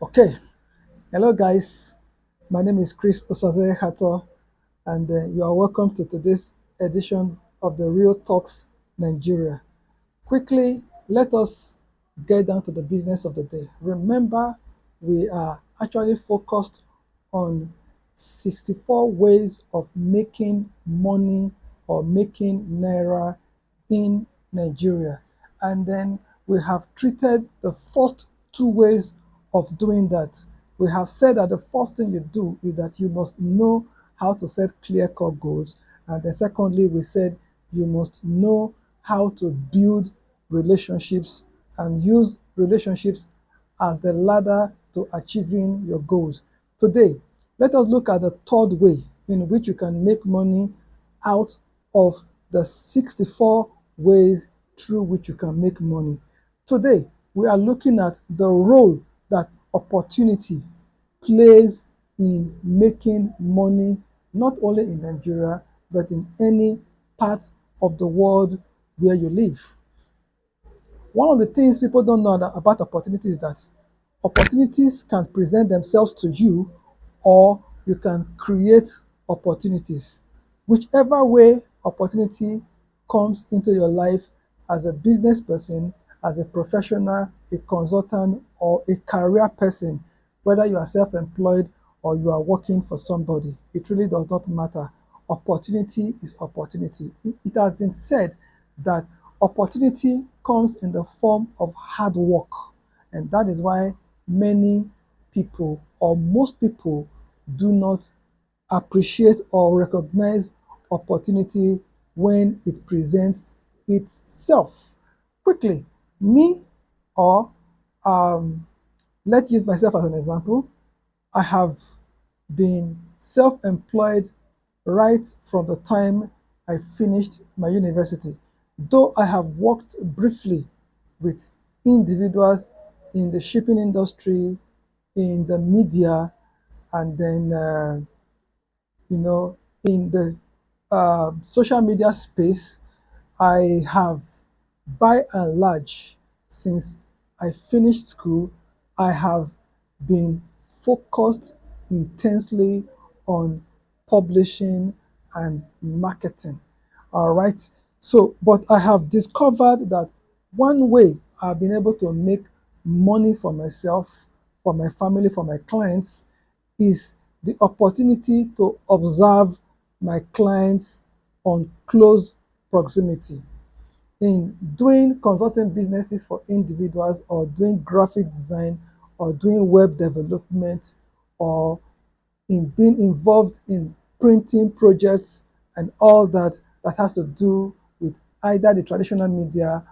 Okay, hello guys. My name is Chris Osaze Hato, and you are welcome to today's edition of the Real Talks Nigeria. Quickly, let us get down to the business of the day. Remember, we are actually focused on 64 ways of making money or making naira in Nigeria. And then we have treated the first two ways of doing that. We have said that the first thing you do is that you must know how to set clear-cut goals. And then secondly, we said you must know how to build relationships and use relationships as the ladder to achieving your goals. Today, let us look at the third way in which you can make money out of the 64 ways through which you can make money. Today, we are looking at the role that opportunity plays in making money, not only in Nigeria, but in any part of the world where you live. One of the things people don't know about opportunities is that opportunities can present themselves to you, or you can create opportunities. Whichever way opportunity comes into your life as a business person, as a professional, a consultant, or a career person, whether you are self-employed or you are working for somebody, it really does not matter. Opportunity is opportunity. It has been said that opportunity comes in the form of hard work, and that is why many people or most people do not appreciate or recognize opportunity when it presents itself. Quickly, me or um, let's use myself as an example. I have been self-employed right from the time I finished my university. Though I have worked briefly with individuals in the shipping industry, in the media, and then in the social media space, I have, by and large, since I finished school, I have been focused intensely on publishing and marketing. All right. So, but I have discovered that one way I've been able to make money for myself, for my family, for my clients is the opportunity to observe my clients on close proximity. In doing consulting businesses for individuals, or doing graphic design, or doing web development, or in being involved in printing projects and all that that has to do with either the traditional media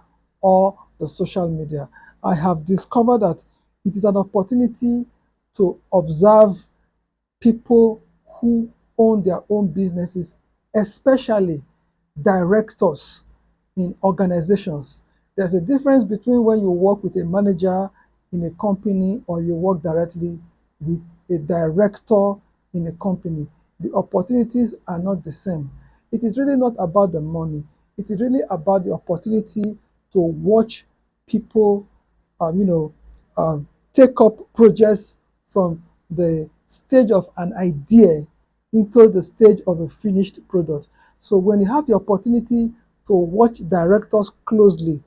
or the social media. I have discovered that it is an opportunity to observe people who own their own businesses, especially directors in organizations. There's a difference between when you work with a manager in a company or you work directly with a director in a company. The opportunities are not the same. It is really not about the money. It is really about the opportunity to watch people, um, you know, take up projects from the stage of an idea into the stage of a finished product. So when you have the opportunity to watch directors closely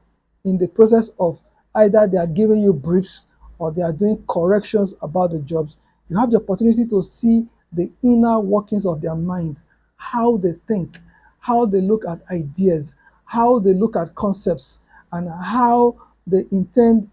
in the process of either they are giving you briefs or they are doing corrections about the jobs, you have the opportunity to see the inner workings of their mind, how they think, how they look at ideas, how they look at concepts, and how they intend,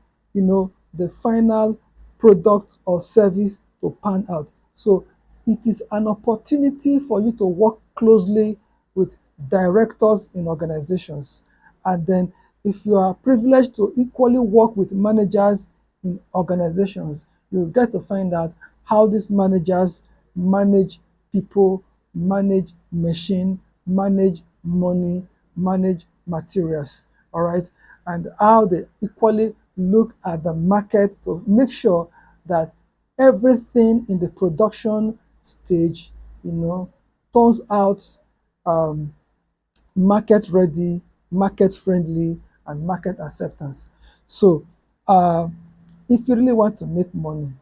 the final product or service to pan out. So it is an opportunity for you to work closely with directors in organizations. And then if you are privileged to equally work with managers in organizations, you get to find out how these managers manage people, manage machine, manage money, manage materials. All right. And how they equally look at the market to make sure that everything in the production stage, turns out um, market ready, market friendly, and market acceptance. So, uh, if you really want to make money,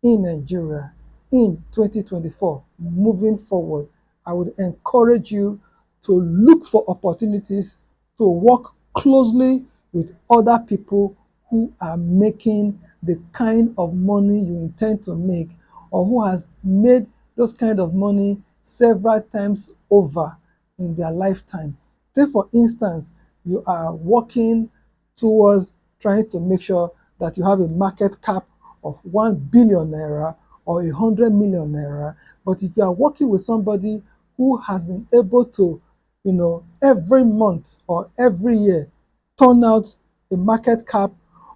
in Nigeria in 2024, moving forward, I would encourage you to look for opportunities to work closely with other people who are making the kind of money you intend to make, or who has made those kind of money several times over in their lifetime. Take for instance, you are working towards trying to make sure that you have a market cap of 1 billion naira or 100 million naira. But if you are working with somebody who has been able to, every month or every year turn out a market cap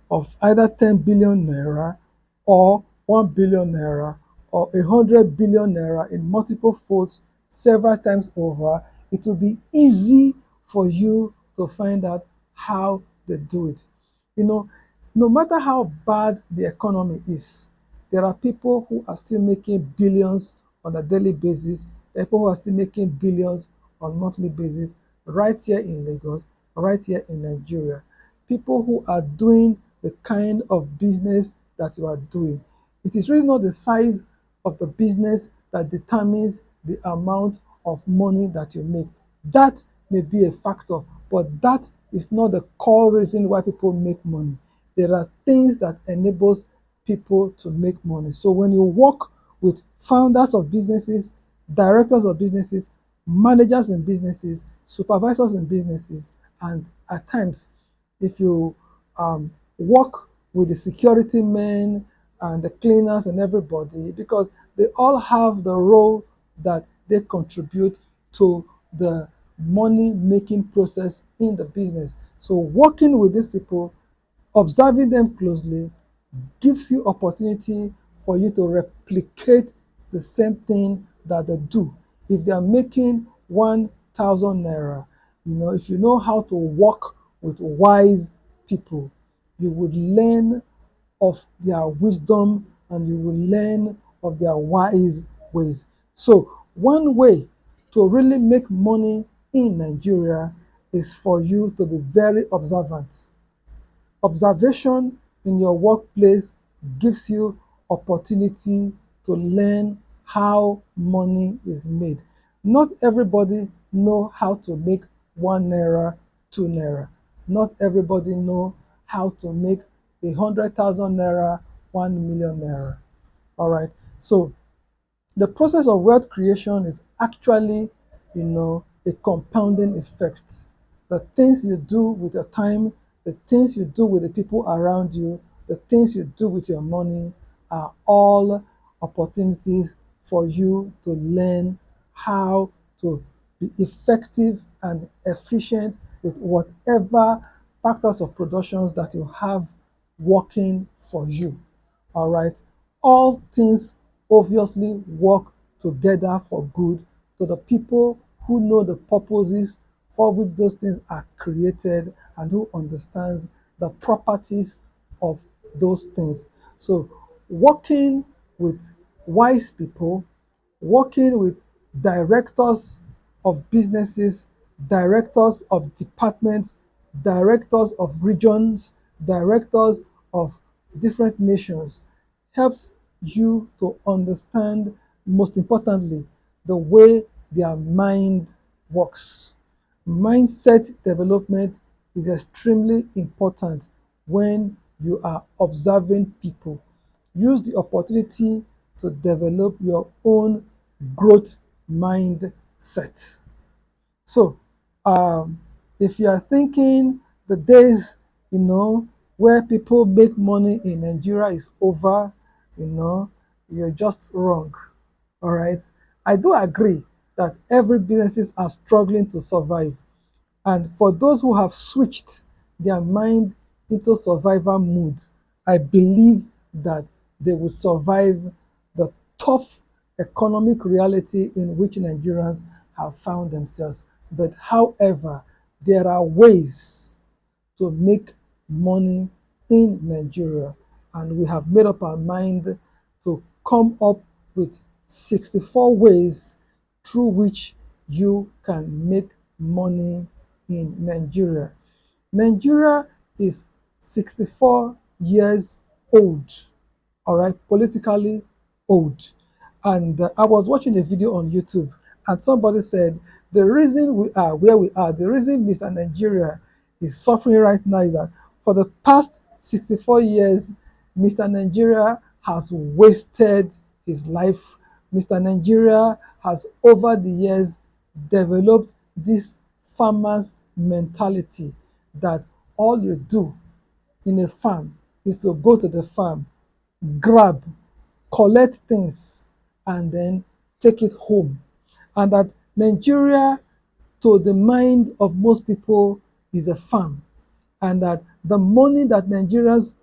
of either 10 billion naira or 1 billion naira or 100 billion naira in multiple folds several times over, it will be easy for you to find out how they do it. You know, no matter how bad the economy is, there are people who are still making billions on a daily basis, there are people who are still making billions on monthly basis right here in Lagos, right here in Nigeria. People who are doing the kind of business that you are doing. It is really not the size of the business that determines the amount of money that you make. That may be a factor, but that is not the core reason why people make money. There are things that enables people to make money. So when you work with founders of businesses, directors of businesses, managers in businesses, supervisors in businesses, and at times, if you work with the security men and the cleaners and everybody, because they all have the role that they contribute to the money making process in the business. So working with these people, observing them closely, gives you opportunity for you to replicate the same thing that they do. If they are making 1,000 naira, if you know how to work with wise people, you would learn of their wisdom and you will learn of their wise ways. So one way to really make money in Nigeria is for you to be very observant. Observation in your workplace gives you opportunity to learn how money is made. Not everybody know how to make 1 naira, 2 naira. Not everybody know how to make 100,000 naira, 1 million naira. All right. So the process of wealth creation is actually, a compounding effect. The things you do with your time, the things you do with the people around you, the things you do with your money are all opportunities for you to learn how to be effective and efficient with whatever factors of productions that you have working for you. All right. All things obviously work together for good to the people who know the purposes for which those things are created and who understands the properties of those things. So working with wise people, working with directors of businesses, directors of departments, directors of regions, directors of different nations helps you to understand, most importantly, the way their mind works. Mindset development is extremely important when you are observing people. Use the opportunity to develop your own growth mindset. So, if you are thinking the days, where people make money in Nigeria is over, you're just wrong. All right. I do agree that every businesses are struggling to survive. And for those who have switched their mind into survival mood, I believe that they will survive the tough economic reality in which Nigerians have found themselves. But however, there are ways to make money in Nigeria, and we have made up our mind to come up with 64 ways through which you can make money in Nigeria. Nigeria is 64 years old. all right, politically old. And I was watching a video on YouTube, and somebody said the reason we are where we are, the reason Mr. Nigeria is suffering right now is that for the past 64 years, Mr. Nigeria has wasted his life. Mr. Nigeria has over the years developed this farmer's mentality that all you do in a farm is to go to the farm, grab, collect things, and then take it home. And that Nigeria, to the mind of most people, is a farm. And that the money that Nigerians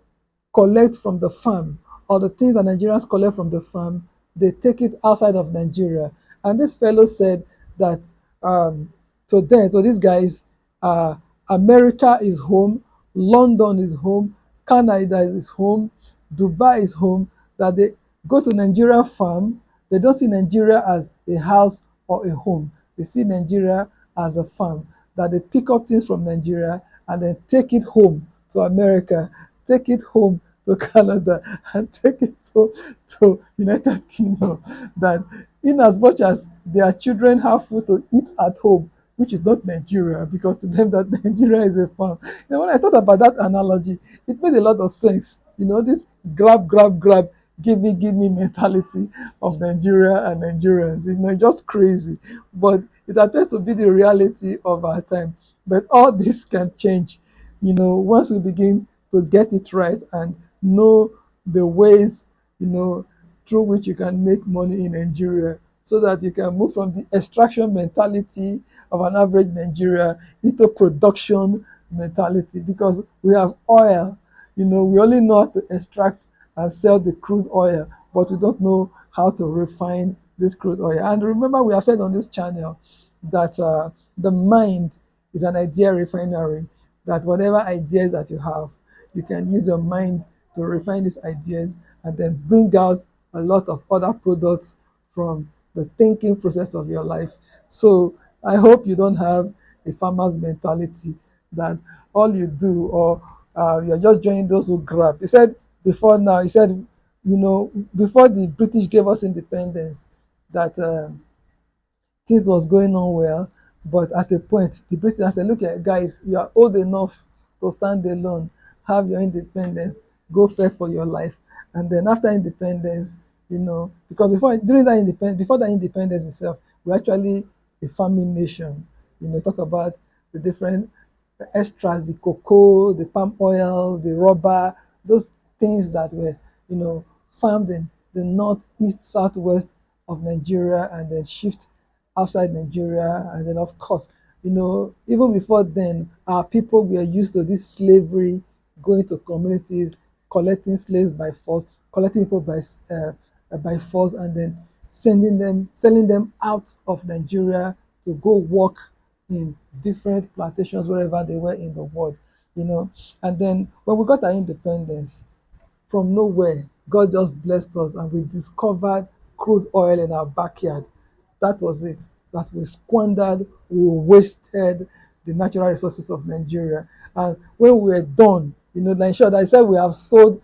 collect from the farm, or the things that Nigerians collect from the farm, they take it outside of Nigeria. And this fellow said that to these guys, uh, America is home, London is home, Canada is home, Dubai is home, that they go to Nigeria farm, they don't see Nigeria as a house or a home. They see Nigeria as a farm, that they pick up things from Nigeria and then take it home to America, take it home to Canada, and take it to United Kingdom. That in as much as their children have food to eat at home, which is not Nigeria, because to them that Nigeria is a farm. When I thought about that analogy, it made a lot of sense. This grab, grab, grab, give me mentality of Nigeria and Nigerians. Just crazy. But it appears to be the reality of our time. But all this can change, once we begin to get it right and know the ways, through which you can make money in Nigeria, so that you can move from the extraction mentality of an average Nigeria into production mentality, because we have oil. We only know how to extract and sell the crude oil, but we don't know how to refine this crude oil. And remember, we have said on this channel that the mind is an idea refinery, that whatever ideas that you have, you can use your mind to refine these ideas and then bring out a lot of other products from the thinking process of your life. So I hope you don't have a farmer's mentality, that all you do, or you're just joining those who grab. He said, before the British gave us independence, that things was going on well, but at a point, the British said, look at guys, you are old enough to stand alone, have your independence, go fight for your life. And then after independence, because before that independence itself, we're actually a farming nation. Talk about the different extras, the cocoa, the palm oil, the rubber, those things that were, farmed in the north, east, southwest of Nigeria, and then shift outside Nigeria. And then, of course, even before then, our people were used to this slavery, going to communities, collecting slaves by force, collecting people by force, and then selling them out of Nigeria to go work in different plantations wherever they were in the world. And then when we got our independence, from nowhere, God just blessed us and we discovered crude oil in our backyard. That was it. That we squandered, we wasted the natural resources of Nigeria. And when we were done, like sure, I said we have sold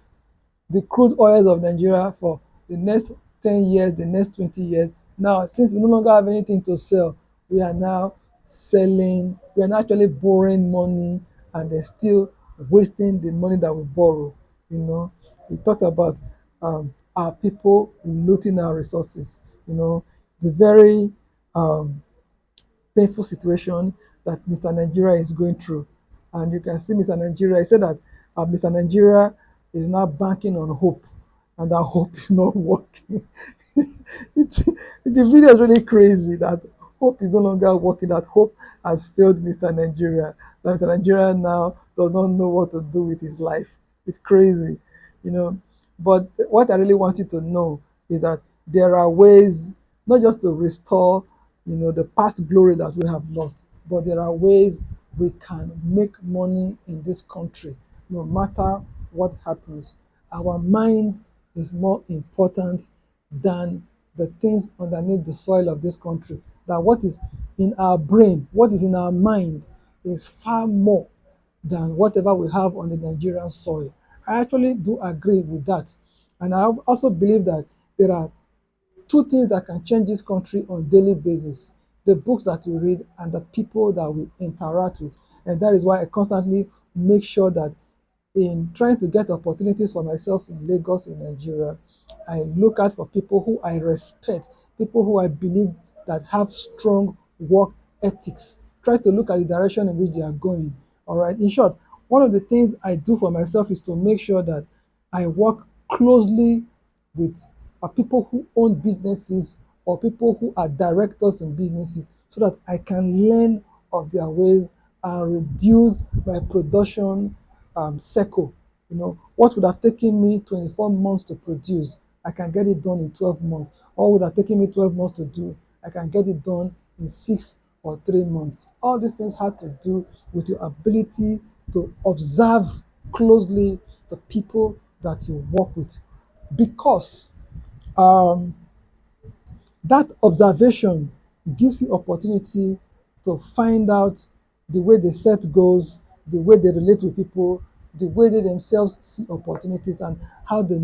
the crude oils of Nigeria for the next 10 years, the next 20 years. Now, since we no longer have anything to sell, we are now selling, we are now actually borrowing money, and they're still wasting the money that we borrow. We talked about our people looting our resources, the very painful situation that Mr. Nigeria is going through. And you can see Mr. Nigeria, he said that Mr. Nigeria is now banking on hope, and that hope is not working. The video is really crazy, that hope is no longer working, that hope has failed Mr. Nigeria, that Mr. Nigeria now does not know what to do with his life. It's crazy, you know. But what I really want you to know is that there are ways not just to restore, the past glory that we have lost, but there are ways we can make money in this country, no matter what happens. Our mind is more important than the things underneath the soil of this country. That what is in our brain, what is in our mind, is far more than whatever we have on the Nigerian soil. I actually do agree with that. And I also believe that there are two things that can change this country on daily basis: the books that we read and the people that we interact with. And that is why I constantly make sure that in trying to get opportunities for myself in Lagos, in Nigeria, I look out for people who I respect, people who I believe that have strong work ethics. Try to look at the direction in which they are going. All right. In short, one of the things I do for myself is to make sure that I work closely with people who own businesses or people who are directors in businesses, so that I can learn of their ways and reduce my production cycle. What would have taken me 24 months to produce, I can get it done in 12 months. What would have taken me 12 months to do, I can get it done in 6 or 3 months. All these things have to do with your ability to observe closely the people that you work with, because um, that observation gives you opportunity to find out the way they set goals, the way they relate with people, the way they themselves see opportunities, and how they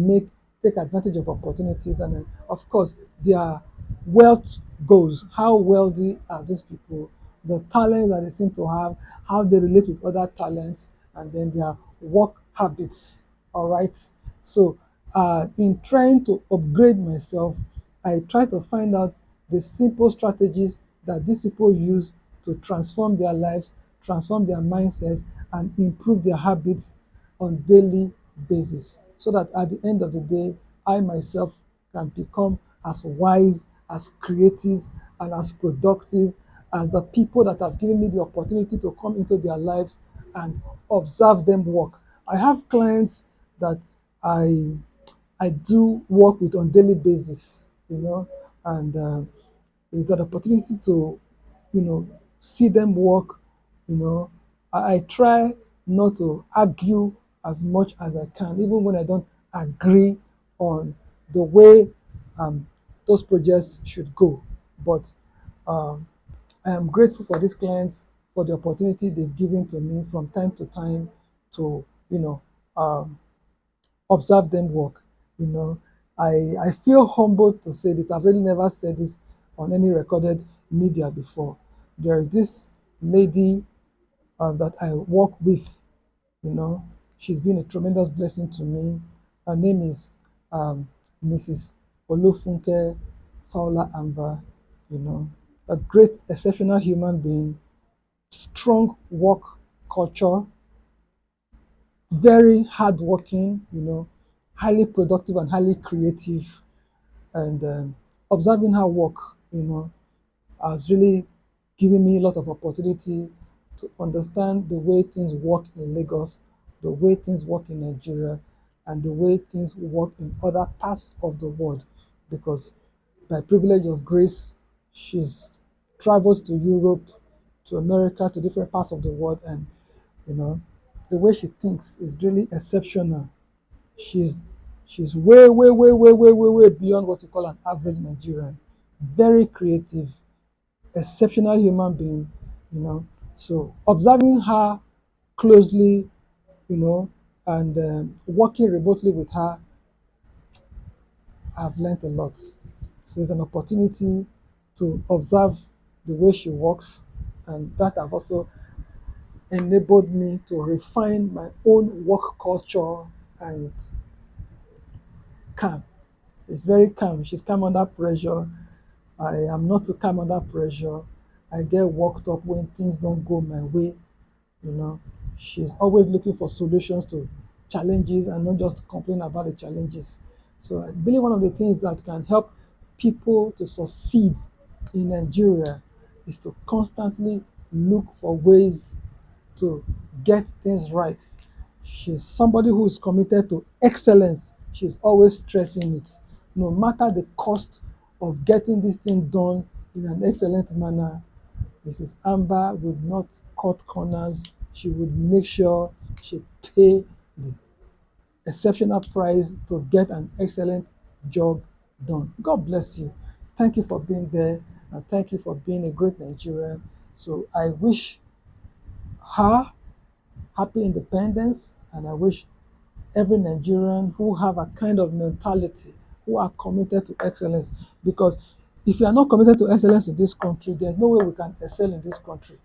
take advantage of opportunities, and of course their wealth goals. How wealthy are these people? The talents that they seem to have, how they relate with other talents, and then their work habits. All right. So, in trying to upgrade myself, I try to find out the simple strategies that these people use to transform their lives, transform their mindsets, and improve their habits on daily basis, so that at the end of the day, I myself can become as wise, as creative, and as productive as the people that have given me the opportunity to come into their lives and observe them work. I have clients that I I do work with on daily basis, and it's an opportunity to, see them work. I try not to argue as much as I can, even when I don't agree on the way um, those projects should go. But um, I am grateful for these clients for the opportunity they've given to me from time to time to, um, observe them work. You know, I feel humbled to say this. I've really never said this on any recorded media before. There is this lady that I work with. You know, she's been a tremendous blessing to me. Her name is Mrs. Olufunke Fowler-Amba. You know, a great, exceptional human being, strong work culture, very hardworking, highly productive and highly creative. And observing her work, has really given me a lot of opportunity to understand the way things work in Lagos, the way things work in Nigeria, and the way things work in other parts of the world. Because by privilege of grace, she's travels to Europe, to America, to different parts of the world, and you know, the way she thinks is really exceptional. She's she's way, way, way, way, way, way, way beyond what you call an average Nigerian. Very creative, exceptional human being, you know. So observing her closely, you know, and working remotely with her, I've learned a lot. So it's an opportunity to observe the way she works, and that have also enabled me to refine my own work culture and calm. It's very calm. She's calm under pressure. I am not too calm under pressure. I get worked up when things don't go my way. You know, she's always looking for solutions to challenges and not just complain about the challenges. So I believe one of the things that can help people to succeed in Nigeria is to constantly look for ways to get things right. She's somebody who is committed to excellence. She's always stressing it. No matter the cost of getting this thing done in an excellent manner, Mrs. Amber would not cut corners. She would make sure she pay the exceptional price to get an excellent job done. God bless you. Thank you for being there, and thank you for being a great Nigerian. So I wish her happy independence, and I wish every Nigerian who have a kind of mentality, who are committed to excellence. Because if you are not committed to excellence in this country, there's no way we can excel in this country.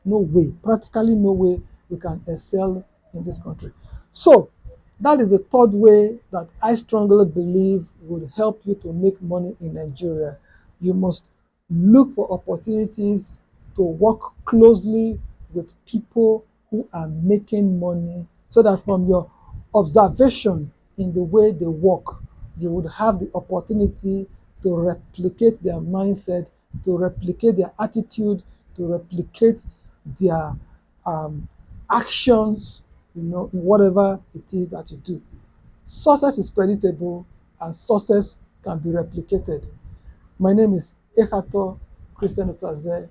No way, practically no way we can excel in this country. So that is the third way that I strongly believe would help you to make money in Nigeria. You must look for opportunities to work closely with people who are making money so that from your observation in the way they work, you would have the opportunity to replicate their mindset, to replicate their attitude, to replicate their um, actions, in whatever it is that you do. Success is predictable and success can be replicated. My name is Ekato Christian Osaze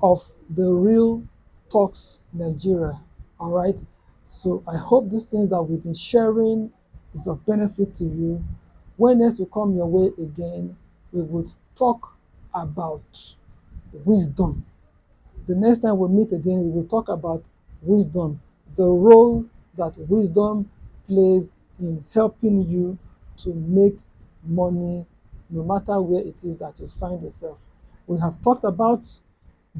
of The Real Talks Nigeria. All right. So I hope these things that we've been sharing is of benefit to you. When next we come your way again, we would talk about wisdom. The next time we meet again, we will talk about wisdom, the role that wisdom plays in helping you to make money no matter where it is that you find yourself. We have talked about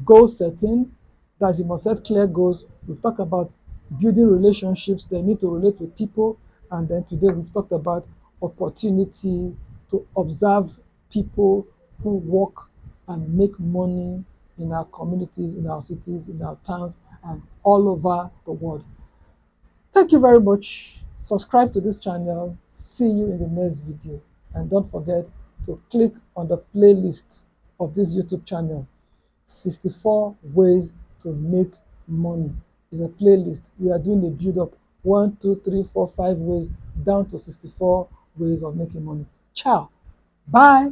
goal setting, that you must set clear goals. We've talked about building relationships, they need to relate with people. And then today we've talked about opportunity to observe people who work and make money in our communities, in our cities, in our towns, and all over the world. Thank you very much. Subscribe to this channel. See you in the next video. And don't forget to click on the playlist of this YouTube channel. 64 ways to make money is a playlist. We are doing a build up 1, 2, 3, 4, 5 ways down to 64 ways of making money. Ciao. Bye.